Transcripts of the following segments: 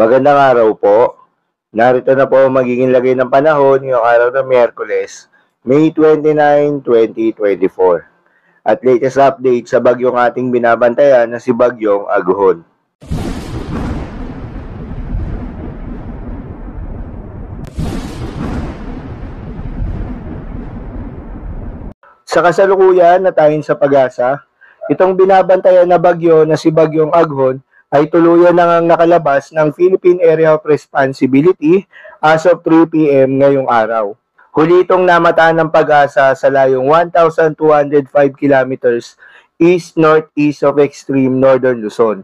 Magandang araw po. Narito na po ang magiging lagay ng panahon ngayong araw ng Miyerkules, May 29, 2024. At latest update sa bagyong ating binabantayan na si Bagyong Aguhon. Sa kasalukuyan na tayo sa pag-asa, itong binabantayan na bagyo na si Bagyong Aguhon ay tuluyan na ngang nakalabas ng Philippine Area of Responsibility as of 3 p.m. ngayong araw. Huli itong namataan ng pag-asa sa layong 1,205 kilometers east-northeast of extreme northern Luzon.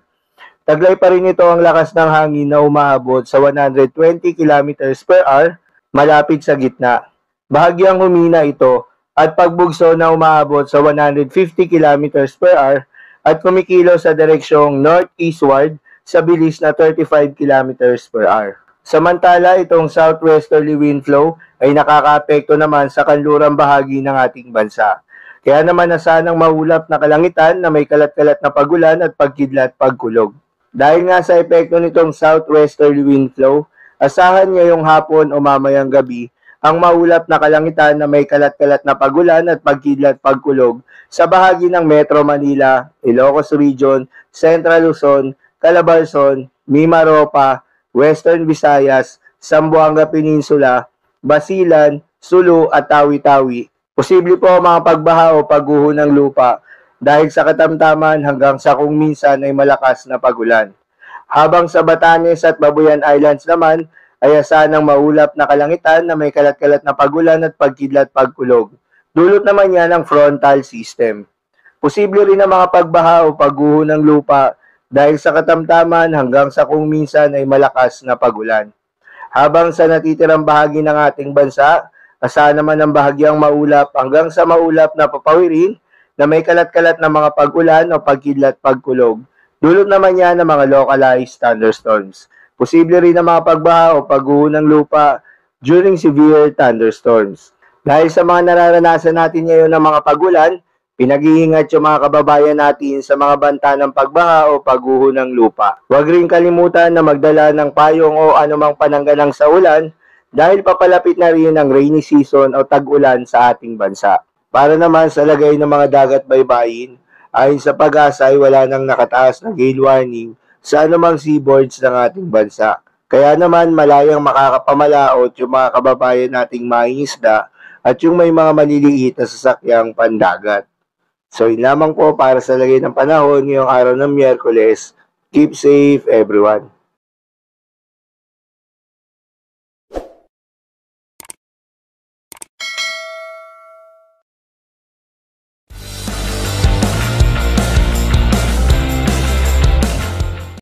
Taglay pa rin ito ang lakas ng hangin na umaabot sa 120 kilometers per hour malapit sa gitna. Bahagyang humina ito at pagbugso na umaabot sa 150 kilometers per hour at kumikilo sa direksyong northeastward sa bilis na 35 kilometers per hour. Samantala, itong southwesterly wind flow ay nakakaapekto naman sa kanlurang bahagi ng ating bansa. Kaya naman nasanang maulap na kalangitan na may kalat-kalat na pagulan at pagkidlat pagkulog. Dahil nga sa epekto nitong southwesterly wind flow, asahan ngayong hapon o mamayang gabi ang maulap na kalangitan na may kalat-kalat na pagulan at pagkidlat pagkulog sa bahagi ng Metro Manila, Ilocos Region, Central Luzon, Calabarzon, Mimaropa, Western Visayas, Zamboanga Peninsula, Basilan, Sulu at Tawi-Tawi. Posible po mga pagbaha o pagguho ng lupa dahil sa katamtaman hanggang sa kung minsan ay malakas na pagulan. Habang sa Batanes at Babuyan Islands naman, ay asahan ng maulap na kalangitan na may kalat-kalat na pagulan at pagkidlat pagkulog. Dulot naman yan ng frontal system. Posible rin ang mga pagbaha o pagguho ng lupa dahil sa katamtaman hanggang sa kung minsan ay malakas na pagulan. Habang sa natitirang bahagi ng ating bansa, asahan naman ng bahagyang maulap hanggang sa maulap na papawirin na may kalat-kalat na mga pag-ulan o pagkidlat pagkulog. Dulot naman yan ng mga localized thunderstorms. Posible rin ang mga pagbaha o pagguho ng lupa during severe thunderstorms. Dahil sa mga nararanasan natin ngayon ng mga pagulan, pinag-iingat yung mga kababayan natin sa mga banta ng pagbaha o pagguho ng lupa. Huwag rin kalimutan na magdala ng payong o anumang pananggalang sa ulan dahil papalapit na rin ang rainy season o tag-ulan sa ating bansa. Para naman sa lagay ng mga dagat baybayin, ayon sa pag-asa ay wala nang nakataas na gale warning sa anumang seaboards ng ating bansa. Kaya naman malayang makakapamalaot yung mga kababayan nating mangingisda at yung may mga maliliit na sasakyang pandagat. So yun lamang po para sa lagay ng panahon ngayong araw ng Miyerkules. Keep safe everyone.